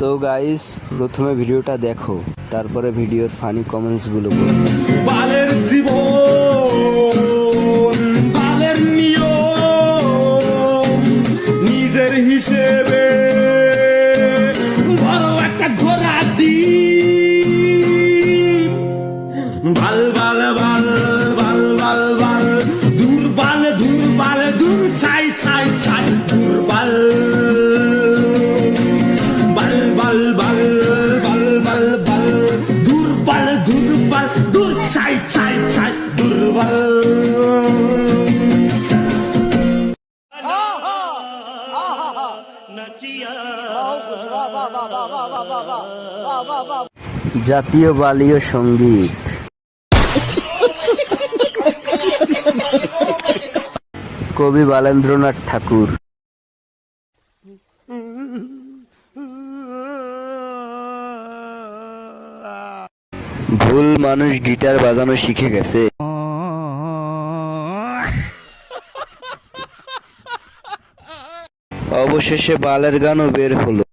তো গাইস, প্রথমে ভিডিওটা দেখো, তারপরে ভিডিওর ফানি কমেন্টসগুলো পড়ো। বালের জীবন, বালের নিয়ম, নিজের হিসেবে বড় একটা ঘোড়া ডিম। বাল বাল বাল বাল বাল বাল, দুর্বাল দুর্বাল দূর ছাই ছাই ছাই, দুর্বাল বাল বাল বাল বাল বাল বাল, দুর্বল দুর্বল দূর ছাই ছাই ছাই, দুর্বল। জাতীয় বালীয় সঙ্গীত। কবি বালেন্দ্রনাথ ঠাকুর। ভুল মানুষ গিটার বাজানো শিখে গেছে। অবশেষে বালের গানও বের হলো।